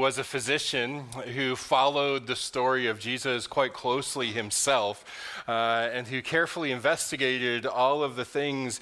was a physician who followed the story of Jesus quite closely himself, and who carefully investigated all of the things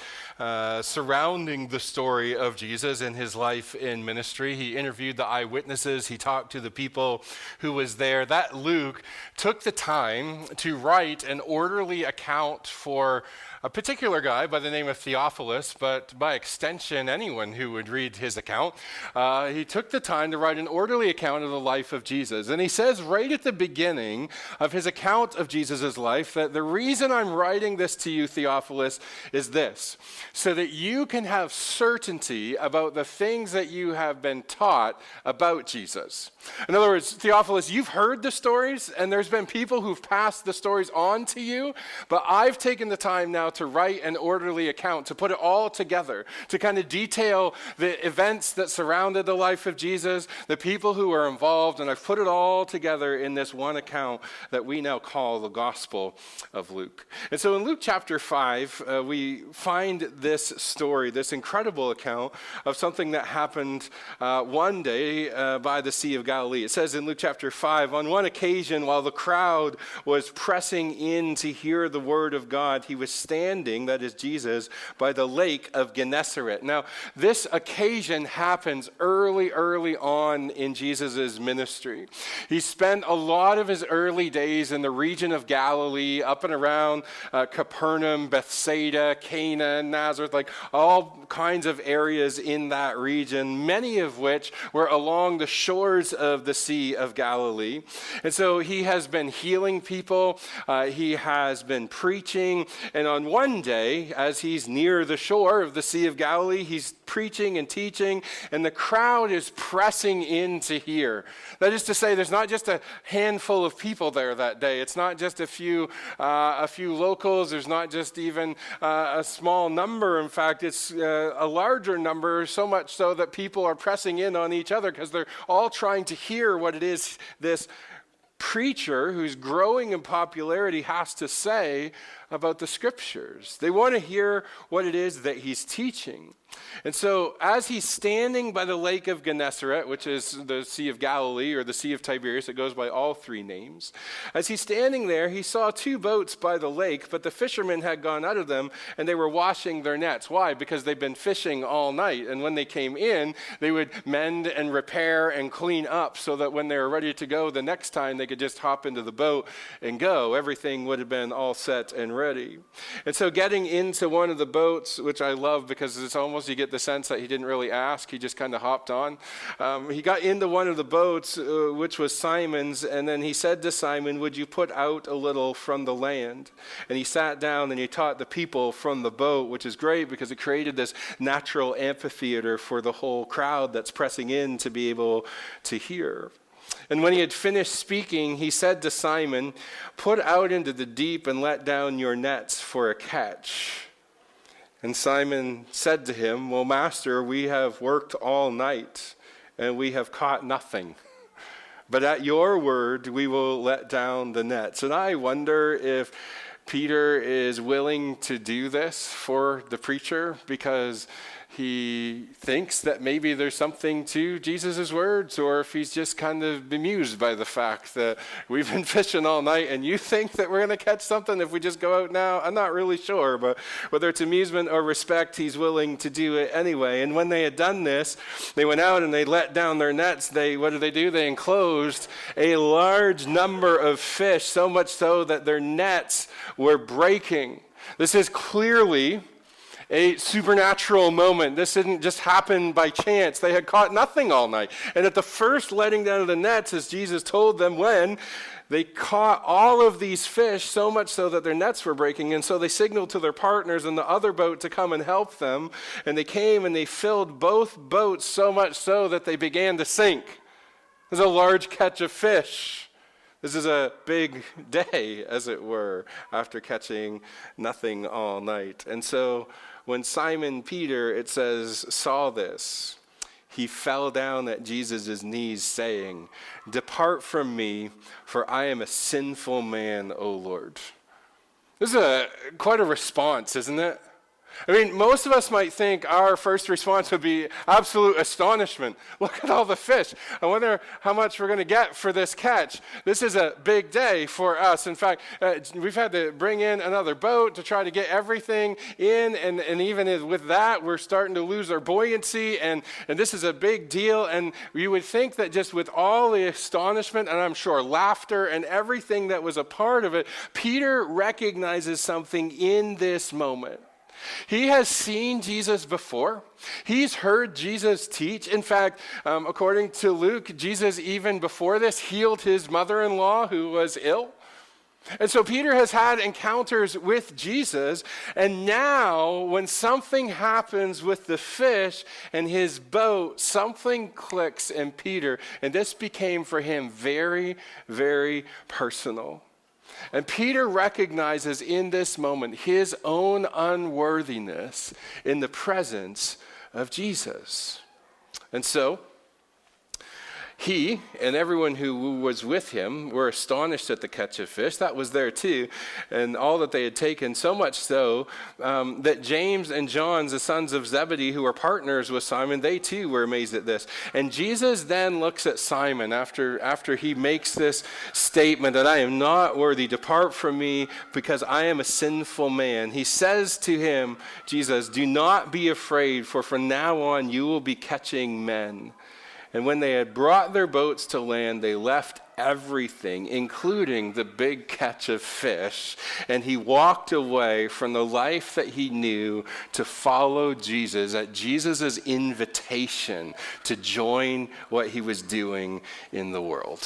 surrounding the story of Jesus and his life in ministry. He interviewed the eyewitnesses. He talked to the people who was there. That Luke took the time to write an orderly account for a particular guy by the name of Theophilus, but by extension, anyone who would read his account. He took the time to write an orderly account of the life of Jesus. And he says right at the beginning of his account of Jesus' life that the reason I'm writing this to you, Theophilus, is this, so that you can have certainty about the things that you have been taught about Jesus. In other words, Theophilus, you've heard the stories, and there's been people who've passed the stories on to you, but I've taken the time now to write an orderly account, to put it all together, to kind of detail the events that surrounded the life of Jesus, the people who were involved, and I've put it all together in this one account that we now call the Gospel of Luke. And so in Luke chapter 5, we find this story, this incredible account of something that happened one day by the Sea of Galilee. It says in Luke chapter 5, on one occasion while the crowd was pressing in to hear the word of God, he was standing, that is Jesus, by the lake of Gennesaret. Now, this occasion happens early on in Jesus' ministry. He spent a lot of his early days in the region of Galilee, up and around Capernaum, Bethsaida, Cana, Nazareth, like all kinds of areas in that region, many of which were along the shores of the Sea of Galilee. And so he has been healing people, he has been preaching, and on one day, as he's near the shore of the Sea of Galilee, he's preaching and teaching, and the crowd is pressing in to hear. That is to say, there's not just a handful of people there that day. It's not just a few locals. There's not just even a small number. In fact, it's a larger number, so much so that people are pressing in on each other because they're all trying to hear what it is this preacher who's growing in popularity has to say about the scriptures. They want to hear what it is that he's teaching. And so as he's standing by the lake of Gennesaret, which is the Sea of Galilee or the Sea of Tiberias, it goes by all three names. As he's standing there, he saw two boats by the lake, but the fishermen had gone out of them and they were washing their nets. Why? Because they'd been fishing all night. And when they came in, they would mend and repair and clean up so that when they were ready to go the next time, they could just hop into the boat and go. Everything would have been all set and ready. And so getting into one of the boats, which I love because it's almost, you get the sense that he didn't really ask, he just kind of hopped on. He got into one of the boats, which was Simon's, and then he said to Simon, would you put out a little from the land? And he sat down and he taught the people from the boat, which is great because it created this natural amphitheater for the whole crowd that's pressing in to be able to hear. And when he had finished speaking, he said to Simon, put out into the deep and let down your nets for a catch. And Simon said to him, well, Master, we have worked all night and we have caught nothing. But at your word, we will let down the nets. And I wonder if Peter is willing to do this for the preacher because he thinks that maybe there's something to Jesus' words, or if he's just kind of bemused by the fact that we've been fishing all night and you think that we're going to catch something if we just go out now. I'm not really sure, but whether it's amusement or respect, he's willing to do it anyway. And when they had done this, they went out and they let down their nets. What did they do? They enclosed a large number of fish, so much so that their nets were breaking. This is clearly a supernatural moment. This didn't just happen by chance. They had caught nothing all night. And at the first letting down of the nets, as Jesus told them when, they caught all of these fish, so much so that their nets were breaking. And so they signaled to their partners in the other boat to come and help them. And they came and they filled both boats so much so that they began to sink. There's a large catch of fish. This is a big day, as it were, after catching nothing all night. And so when Simon Peter, it says, saw this, he fell down at Jesus' knees saying, depart from me, for I am a sinful man, O Lord. This is quite a response, isn't it? I mean, most of us might think our first response would be absolute astonishment. Look at all the fish. I wonder how much we're going to get for this catch. This is a big day for us. In fact, we've had to bring in another boat to try to get everything in, and even with that, we're starting to lose our buoyancy, and this is a big deal. And you would think that just with all the astonishment, and I'm sure laughter and everything that was a part of it, Peter recognizes something in this moment. He has seen Jesus before. He's heard Jesus teach. In fact, according to Luke, Jesus, even before this, healed his mother-in-law who was ill. And so Peter has had encounters with Jesus, and now when something happens with the fish and his boat, something clicks in Peter, and this became for him very, very personal. And Peter recognizes in this moment his own unworthiness in the presence of Jesus. And so he and everyone who was with him were astonished at the catch of fish. That was there too, and all that they had taken, so much so that James and John, the sons of Zebedee, who were partners with Simon, they too were amazed at this. And Jesus then looks at Simon after he makes this statement that I am not worthy, depart from me because I am a sinful man. He says to him, Jesus, do not be afraid, for from now on you will be catching men. And when they had brought their boats to land, they left everything, including the big catch of fish, and he walked away from the life that he knew to follow Jesus at Jesus' invitation to join what he was doing in the world.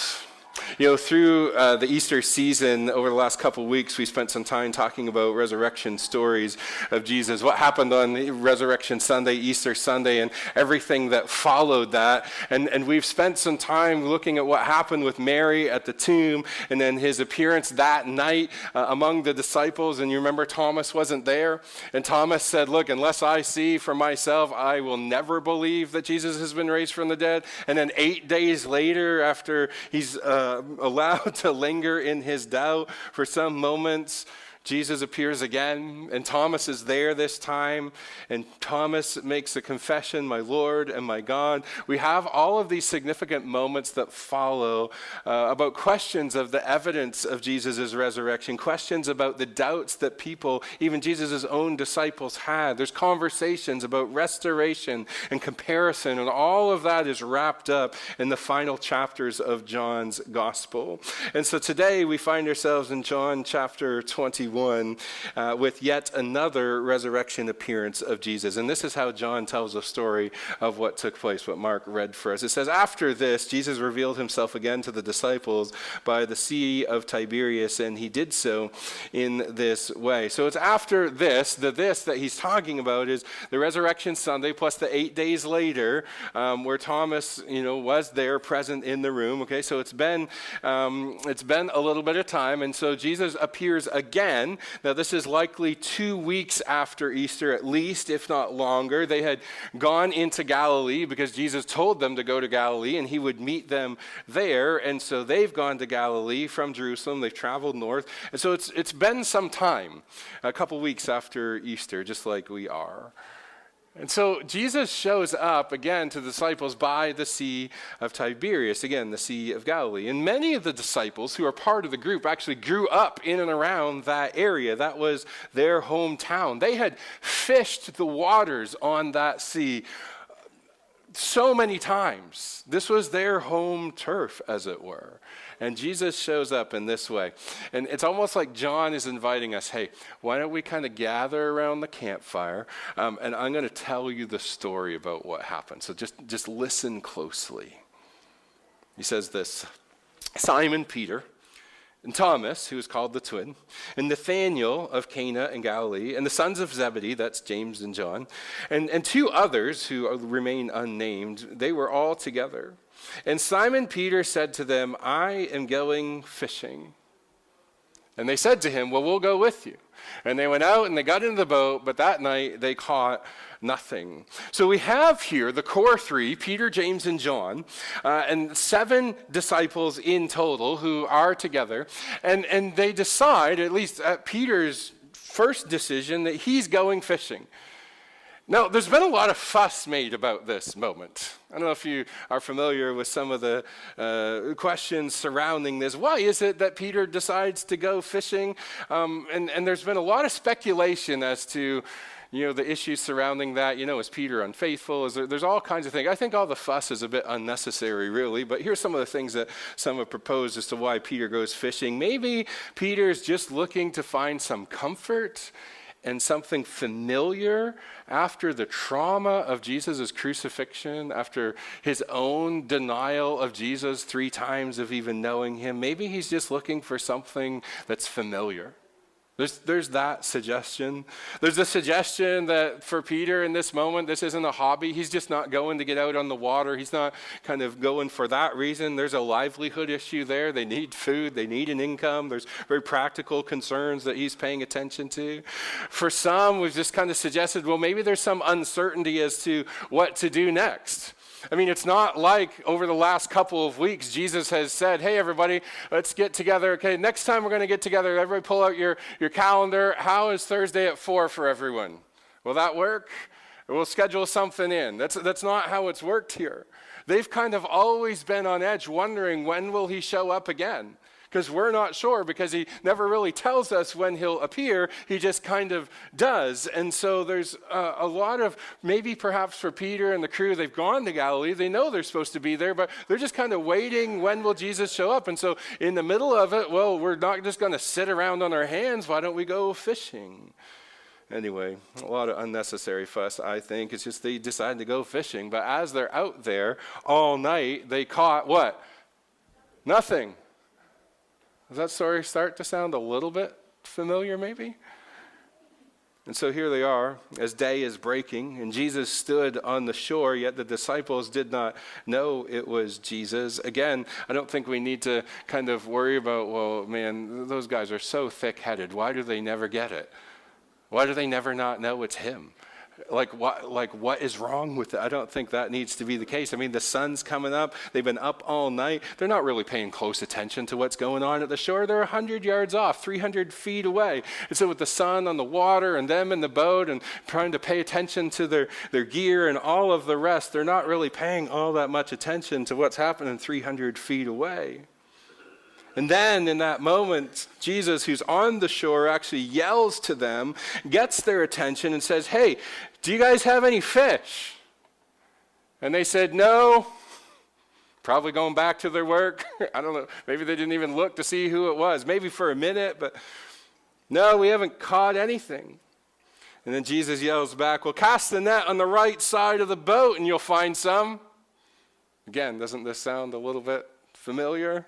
You know, through the Easter season, over the last couple of weeks, we spent some time talking about resurrection stories of Jesus, what happened on Resurrection Sunday, Easter Sunday, and everything that followed that. And we've spent some time looking at what happened with Mary at the tomb, and then his appearance that night among the disciples. And you remember Thomas wasn't there, and Thomas said, look, unless I see for myself, I will never believe that Jesus has been raised from the dead. And then 8 days later, after he's allowed to linger in his doubt for some moments, Jesus appears again, and Thomas is there this time, and Thomas makes a confession, my Lord and my God. We have all of these significant moments that follow about questions of the evidence of Jesus' resurrection, questions about the doubts that people, even Jesus' own disciples, had. There's conversations about restoration and comparison, and all of that is wrapped up in the final chapters of John's gospel. And so today we find ourselves in John chapter 21. With yet another resurrection appearance of Jesus. And this is how John tells the story of what took place, what Mark read for us. It says, after this, Jesus revealed himself again to the disciples by the Sea of Tiberias, and he did so in this way. So it's after this, the this that he's talking about is the Resurrection Sunday plus the 8 days later where Thomas, was there present in the room. Okay, so it's been a little bit of time, and so Jesus appears again. Now, this is likely 2 weeks after Easter, at least, if not longer. They had gone into Galilee because Jesus told them to go to Galilee, and he would meet them there. And so they've gone to Galilee from Jerusalem. They've traveled north. And so it's been some time, a couple weeks after Easter, just like we are. And so Jesus shows up again to the disciples by the Sea of Tiberias, again, the Sea of Galilee. And many of the disciples who are part of the group actually grew up in and around that area. That was their hometown. They had fished the waters on that sea so many times. This was their home turf, as it were. And Jesus shows up in this way. And it's almost like John is inviting us, hey, why don't we kind of gather around the campfire, and I'm going to tell you the story about what happened. So just listen closely. He says this, Simon Peter, and Thomas, who is called the twin, and Nathanael of Cana in Galilee, and the sons of Zebedee, that's James and John, and two others who remain unnamed, they were all together. And Simon Peter said to them, I am going fishing. And they said to him, well, we'll go with you. And they went out and they got into the boat, but that night they caught nothing. So we have here the core three, Peter, James, and John, and 7 disciples in total who are together. And they decide, at least at Peter's first decision that he's going fishing. Now, there's been a lot of fuss made about this moment. I don't know if you are familiar with some of the questions surrounding this. Why is it that Peter decides to go fishing? And there's been a lot of speculation as to, the issues surrounding that. Is Peter unfaithful? There's all kinds of things. I think all the fuss is a bit unnecessary, really. But here's some of the things that some have proposed as to why Peter goes fishing. Maybe Peter's just looking to find some comfort and something familiar after the trauma of Jesus' crucifixion, after his own denial of Jesus 3 times of even knowing him. Maybe he's just looking for something that's familiar. There's that suggestion. There's a suggestion that for Peter in this moment, this isn't a hobby. He's just not going to get out on the water. He's not kind of going for that reason. There's a livelihood issue there. They need food. They need an income. There's very practical concerns that he's paying attention to. For some, we've just kind of suggested, well, maybe there's some uncertainty as to what to do next. I mean, it's not like over the last couple of weeks, Jesus has said, hey, everybody, let's get together. Okay, next time we're going to get together, everybody pull out your calendar. How is Thursday at 4 for everyone? Will that work? We'll schedule something in. That's not how it's worked here. They've kind of always been on edge, wondering when will he show up again? Because we're not sure, because he never really tells us when he'll appear. He just kind of does. And so there's a lot of, maybe perhaps for Peter and the crew, they've gone to Galilee. They know they're supposed to be there, but they're just kind of waiting, when will Jesus show up? And so in the middle of it, well, we're not just going to sit around on our hands. Why don't we go fishing? Anyway, a lot of unnecessary fuss, I think. It's just they decided to go fishing. But as they're out there all night, they caught what? Nothing. Does that story start to sound a little bit familiar, maybe? And so here they are, as day is breaking, and Jesus stood on the shore, yet the disciples did not know it was Jesus. Again, I don't think we need to kind of worry about, well, man, those guys are so thick-headed. Why do they never get it? Why do they never not know it's him? What is wrong with it? I don't think that needs to be the case. I mean, the sun's coming up. They've been up all night. They're not really paying close attention to what's going on at the shore. They're 100 yards off, 300 feet away. And so with the sun on the water and them in the boat and trying to pay attention to their gear and all of the rest, they're not really paying all that much attention to what's happening 300 feet away. And then in that moment, Jesus, who's on the shore, actually yells to them, gets their attention and says, hey, do you guys have any fish? And they said, no. Probably going back to their work. I don't know. Maybe they didn't even look to see who it was. Maybe for a minute, but no, we haven't caught anything. And then Jesus yells back, well, cast the net on the right side of the boat and you'll find some. Again, doesn't this sound a little bit familiar?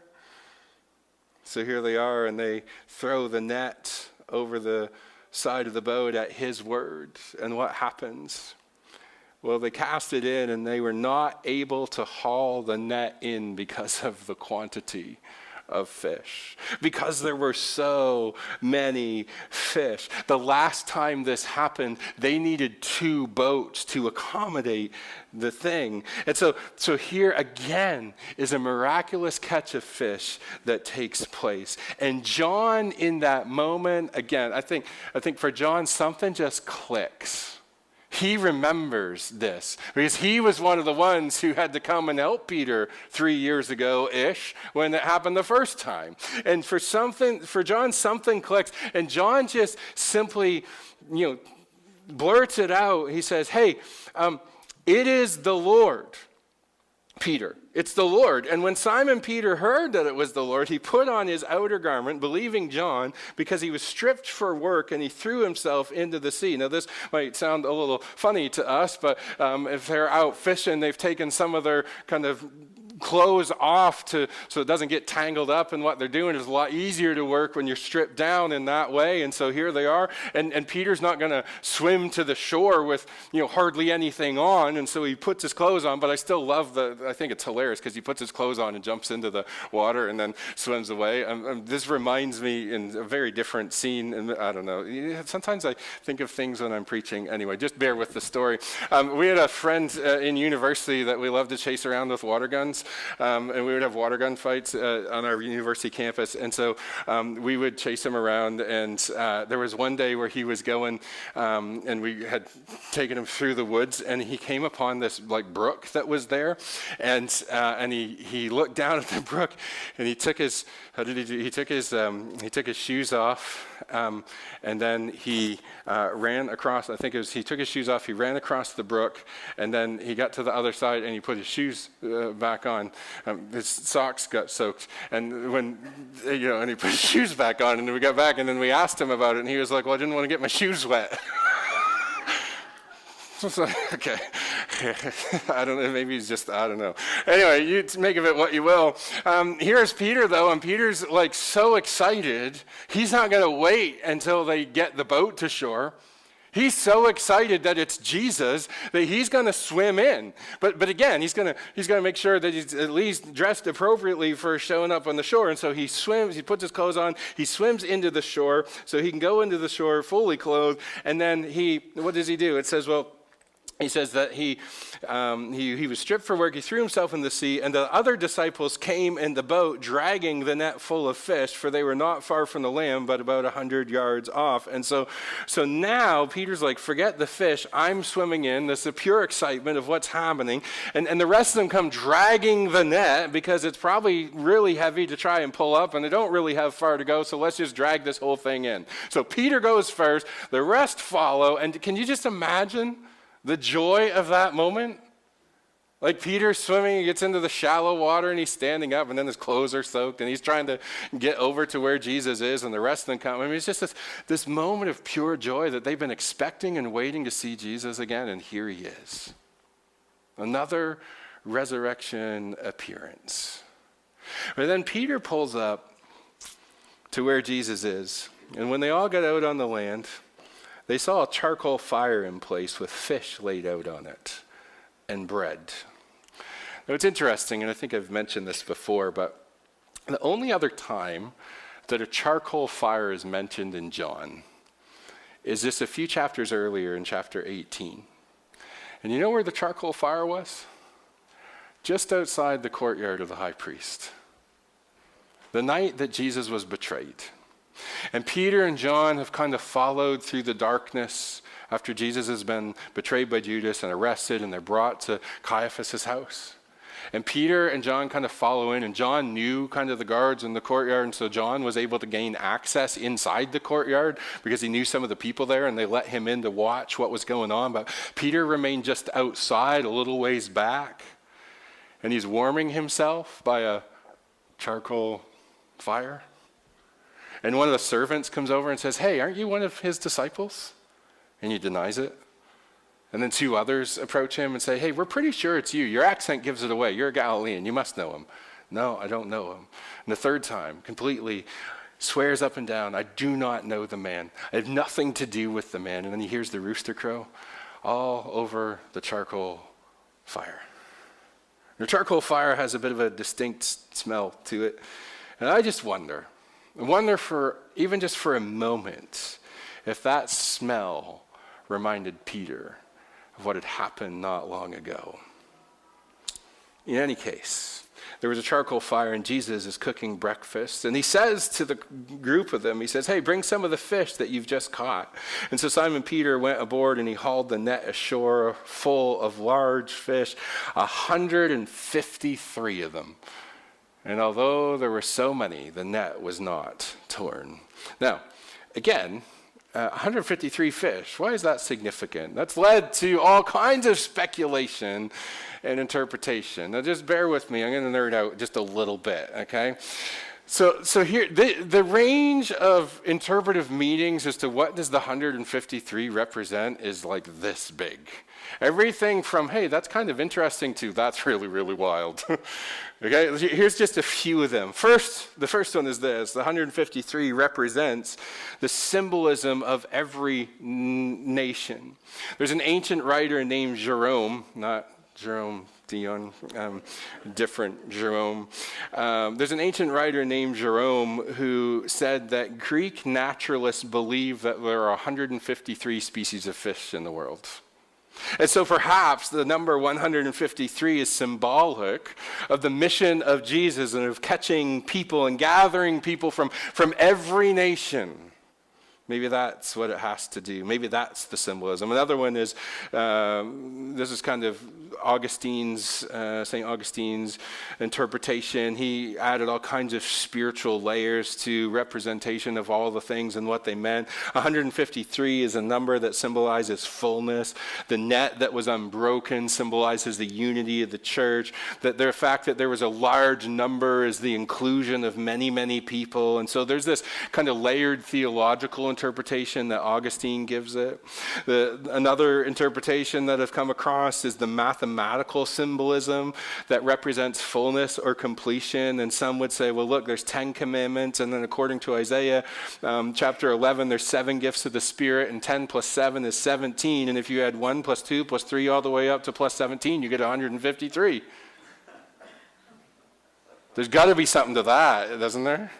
So here they are, and they throw the net over the side of the boat at his word. And what happens? Well, they cast it in, and they were not able to haul the net in because of the quantity of fish, because there were so many fish. The last time this happened, they needed 2 boats to accommodate the thing. And so here again is a miraculous catch of fish that takes place. And John, in that moment, again, I think for John, something just clicks. He remembers this because he was one of the ones who had to come and help Peter 3 years ago-ish when it happened the first time. And for John, something clicks. And John just simply, blurts it out. He says, hey, it is the Lord, Peter. It's the Lord. And when Simon Peter heard that it was the Lord, he put on his outer garment, believing John, because he was stripped for work, and he threw himself into the sea. Now, this might sound a little funny to us, but if they're out fishing, they've taken some of their kind of clothes off so it doesn't get tangled up in what they're doing. It's a lot easier to work when you're stripped down in that way. And so here they are. And Peter's not going to swim to the shore with, hardly anything on. And so he puts his clothes on. But I still love I think it's hilarious because he puts his clothes on and jumps into the water and then swims away. This reminds me in a very different scene. And I don't know. Sometimes I think of things when I'm preaching. Anyway, just bear with the story. We had a friend in university that we loved to chase around with water guns. and we would have water gun fights on our university campus. And so we would chase him around. And there was one day where he was going, and we had taken him through the woods, and he came upon this like brook that was there, and he looked down at the brook, and he took his he took his shoes off, and then he ran across. I think it was he took his shoes off. He ran across the brook, and then he got to the other side, and he put his shoes back on. His socks got soaked, and and he put his shoes back on, and then we got back, and then we asked him about it, and he was like, "Well, I didn't want to get my shoes wet." So, okay, I don't know, maybe he's just, I don't know. Anyway, you make of it what you will. Here's Peter, though, and Peter's like so excited, he's not going to wait until they get the boat to shore. He's so excited that it's Jesus that he's going to swim in. But again, he's going to make sure that he's at least dressed appropriately for showing up on the shore. And so he swims, he puts his clothes on, he swims into the shore so he can go into the shore fully clothed. And then what does he do? It says, he says that he was stripped for work. He threw himself in the sea, and the other disciples came in the boat, dragging the net full of fish, for they were not far from the land, but about 100 yards off. And so now Peter's like, forget the fish. I'm swimming in. This is the pure excitement of what's happening. And the rest of them come dragging the net because it's probably really heavy to try and pull up, and they don't really have far to go, so let's just drag this whole thing in. So Peter goes first. The rest follow. And can you just imagine the joy of that moment? Like Peter swimming, he gets into the shallow water and he's standing up, and then his clothes are soaked and he's trying to get over to where Jesus is, and the rest of them come. I mean, it's just this moment of pure joy that they've been expecting and waiting to see Jesus again, and here he is. Another resurrection appearance. But then Peter pulls up to where Jesus is, and when they all got out on the land, they saw a charcoal fire in place with fish laid out on it and bread. Now it's interesting, and I think I've mentioned this before, but the only other time that a charcoal fire is mentioned in John is just a few chapters earlier in chapter 18. And you know where the charcoal fire was? Just outside the courtyard of the high priest. The night that Jesus was betrayed. And Peter and John have kind of followed through the darkness after Jesus has been betrayed by Judas and arrested, and they're brought to Caiaphas' house. And Peter and John kind of follow in, and John knew kind of the guards in the courtyard, and so John was able to gain access inside the courtyard because he knew some of the people there, and they let him in to watch what was going on. But Peter remained just outside, a little ways back, and he's warming himself by a charcoal fire. And one of the servants comes over and says, "Hey, aren't you one of his disciples?" And he denies it. And then two others approach him and say, "Hey, we're pretty sure it's you. Your accent gives it away. You're a Galilean. You must know him." "No, I don't know him." And the third time, completely swears up and down, "I do not know the man. I have nothing to do with the man." And then he hears the rooster crow all over the charcoal fire. The charcoal fire has a bit of a distinct smell to it. And I just wonder for, even just for a moment, if that smell reminded Peter of what had happened not long ago. In any case, there was a charcoal fire and Jesus is cooking breakfast, and he says to the group of them, he says, "Hey, bring some of the fish that you've just caught." And so Simon Peter went aboard and he hauled the net ashore full of large fish, 153 of them. And although there were so many, the net was not torn. Now, again, 153 fish. Why is that significant? That's led to all kinds of speculation and interpretation. Now, just bear with me. I'm going to nerd out just a little bit, okay? So here, the range of interpretive meanings as to what does the 153 represent is like this big. Everything from, hey, that's kind of interesting, to that's really, really wild. Okay, here's just a few of them. The first one is this. The 153 represents the symbolism of every nation. There's an ancient writer named Jerome, not Jerome Dion, different Jerome. There's an ancient writer named Jerome who said that Greek naturalists believe that there are 153 species of fish in the world. And so perhaps the number 153 is symbolic of the mission of Jesus and of catching people and gathering people from every nation. Maybe that's what it has to do. Maybe that's the symbolism. Another one is, this is kind of St. Augustine's interpretation. He added all kinds of spiritual layers to representation of all the things and what they meant. 153 is a number that symbolizes fullness. The net that was unbroken symbolizes the unity of the church. That the fact that there was a large number is the inclusion of many, many people. And so there's this kind of layered theological interpretation that Augustine gives it. Another interpretation that I've come across is the mathematical symbolism that represents fullness or completion. And some would say, well, look, there's 10 commandments, and then according to Isaiah chapter 11, there's 7 gifts of the Spirit, and 10 plus 7 is 17. And if you add 1 plus 2 plus 3 all the way up to plus 17, you get 153. There's got to be something to that, doesn't there?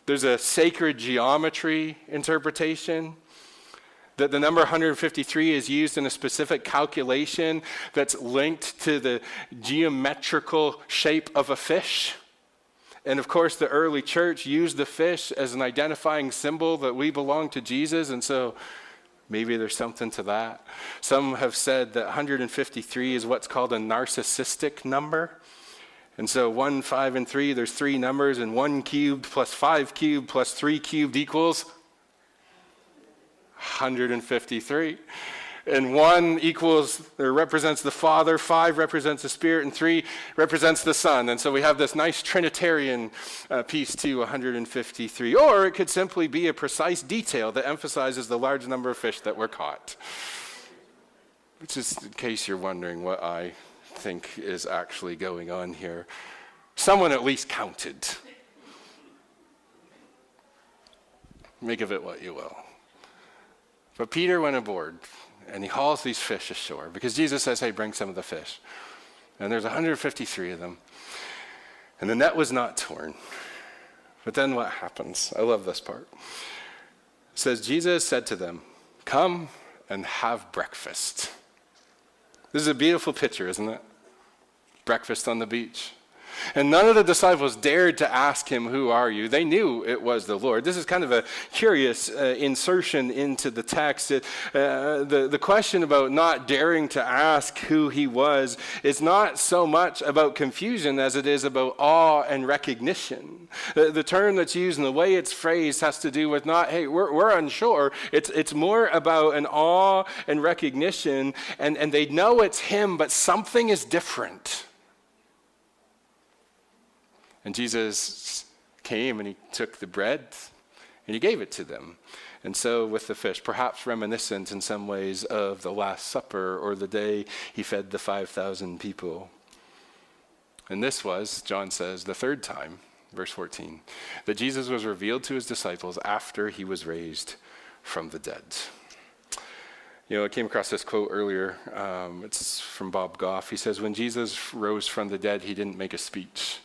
There's a sacred geometry interpretation that the number 153 is used in a specific calculation that's linked to the geometrical shape of a fish. And of course, the early church used the fish as an identifying symbol that we belong to Jesus, and so maybe there's something to that. Some have said that 153 is what's called a narcissistic number. And so 1, 5, and 3, there's 3 numbers, and 1 cubed plus 5 cubed plus 3 cubed equals 153. And 1 equals, or represents the Father, 5 represents the Spirit, and 3 represents the Son. And so we have this nice Trinitarian piece to 153. Or it could simply be a precise detail that emphasizes the large number of fish that were caught. Which is, in case you're wondering what I think is actually going on here. Someone at least counted. Make of it what you will. But Peter went aboard, and he hauls these fish ashore, because Jesus says, hey, bring some of the fish. And there's 153 of them. And the net was not torn. But then what happens? I love this part. It says, Jesus said to them, come and have breakfast. This is a beautiful picture, isn't it? Breakfast on the beach. And none of the disciples dared to ask him, who are you? They knew it was the Lord. This is kind of a curious insertion into the text. The question about not daring to ask who he was is not so much about confusion as it is about awe and recognition. The term that's used and the way it's phrased has to do with not, hey, we're unsure. It's more about an awe and recognition, and they know it's him, but something is different. And Jesus came and he took the bread and he gave it to them. And so with the fish, perhaps reminiscent in some ways of the Last Supper or the day he fed the 5,000 people. And this was, John says, the third time, verse 14, that Jesus was revealed to his disciples after he was raised from the dead. You know, I came across this quote earlier. It's from Bob Goff. He says, when Jesus rose from the dead, he didn't make a speech.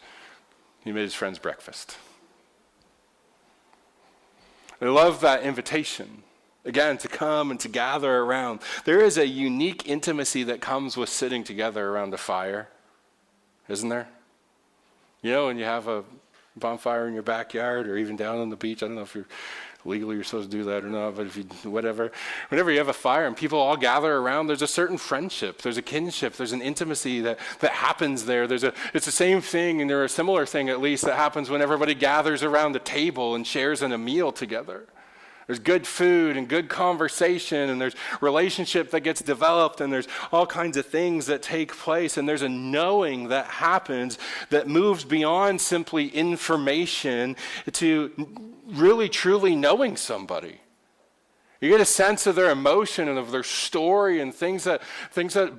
He made his friends breakfast. I love that invitation, again, to come and to gather around. There is a unique intimacy that comes with sitting together around a fire, isn't there? You know, when you have a bonfire in your backyard or even down on the beach, I don't know if legally you're supposed to do that or not, but if you, whatever. Whenever you have a fire and people all gather around, there's a certain friendship, there's a kinship, there's an intimacy that happens there. It's the same thing, and there's a similar thing at least that happens when everybody gathers around a table and shares in a meal together. There's good food and good conversation, and there's relationship that gets developed, and there's all kinds of things that take place, and there's a knowing that happens that moves beyond simply information to really truly knowing somebody. You get a sense of their emotion and of their story and things that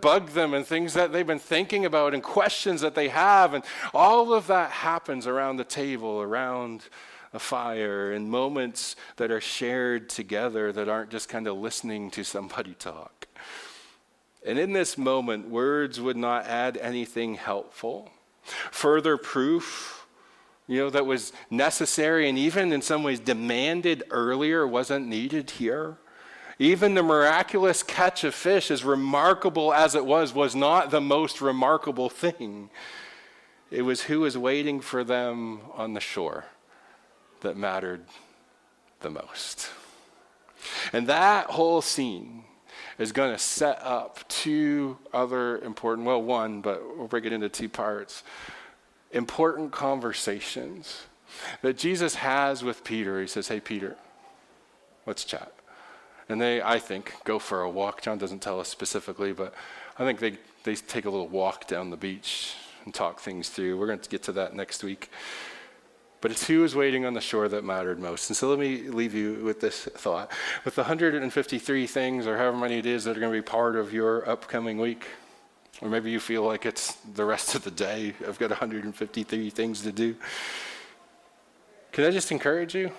bug them and things that they've been thinking about and questions that they have, and all of that happens around the table, around a fire, and moments that are shared together that aren't just kind of listening to somebody talk. And in this moment, words would not add anything helpful. Further proof, that was necessary and even in some ways demanded earlier wasn't needed here. Even the miraculous catch of fish, as remarkable as it was not the most remarkable thing. It was who was waiting for them on the shore that mattered the most. And that whole scene is going to set up two other important, well, one, but we'll break it into two parts, important conversations that Jesus has with Peter. He says, hey, Peter, let's chat. And they, I think, go for a walk. John doesn't tell us specifically, but I think they take a little walk down the beach and talk things through. We're going to get to that next week. But it's who was waiting on the shore that mattered most. And so let me leave you with this thought. With the 153 things, or however many it is, that are going to be part of your upcoming week, or maybe you feel like it's the rest of the day. I've got 153 things to do. Can I just encourage you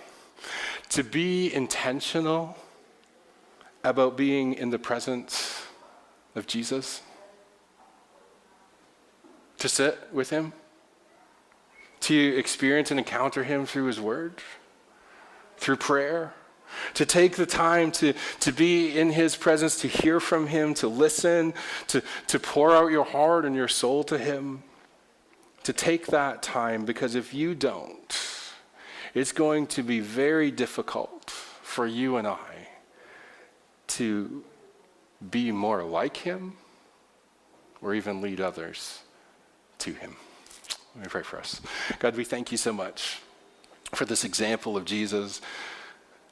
to be intentional about being in the presence of Jesus? To sit with him? To experience and encounter him through his word? Through prayer? To take the time to be in his presence, to hear from him, to listen, to pour out your heart and your soul to him? To take that time, because if you don't, it's going to be very difficult for you and I to be more like him or even lead others to him. Let me pray for us. God, we thank you so much for this example of Jesus,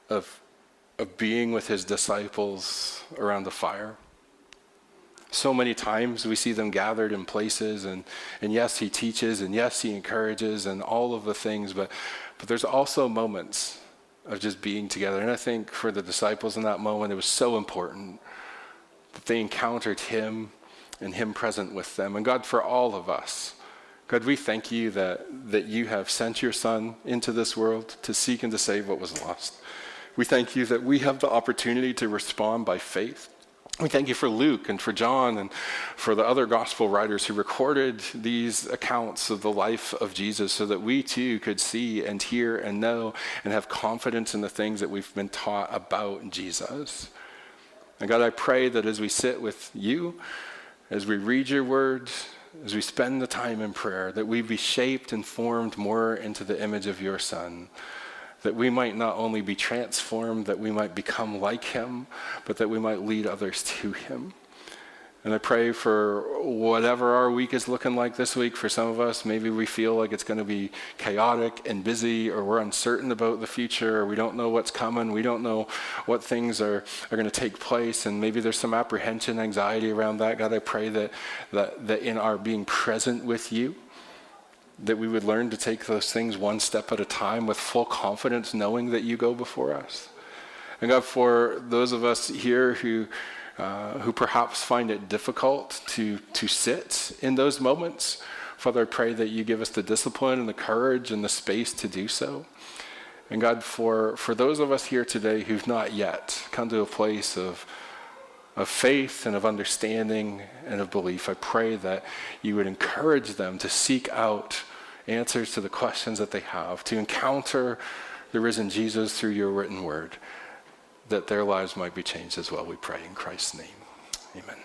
of being with his disciples around the fire. So many times we see them gathered in places, and yes, he teaches, and yes, he encourages, and all of the things, but there's also moments of just being together. And I think for the disciples in that moment, it was so important that they encountered him and him present with them. And God, for all of us, God, we thank you that you have sent your son into this world to seek and to save what was lost. We thank you that we have the opportunity to respond by faith. We thank you for Luke and for John and for the other gospel writers who recorded these accounts of the life of Jesus so that we too could see and hear and know and have confidence in the things that we've been taught about Jesus. And God, I pray that as we sit with you, as we read your word, as we spend the time in prayer, that we be shaped and formed more into the image of your Son, that we might not only be transformed, that we might become like him, but that we might lead others to him. And I pray for whatever our week is looking like this week. For some of us, maybe we feel like it's going to be chaotic and busy, or we're uncertain about the future, or we don't know what's coming. We don't know what things are going to take place, and maybe there's some apprehension, anxiety around that. God, I pray that in our being present with you, that we would learn to take those things one step at a time with full confidence, knowing that you go before us. And God, for those of us here who perhaps find it difficult to sit in those moments, Father, I pray that you give us the discipline and the courage and the space to do so. And God, for those of us here today who've not yet come to a place of faith and of understanding and of belief, I pray that you would encourage them to seek out answers to the questions that they have, to encounter the risen Jesus through your written word, that their lives might be changed as well. We pray in Christ's name. Amen.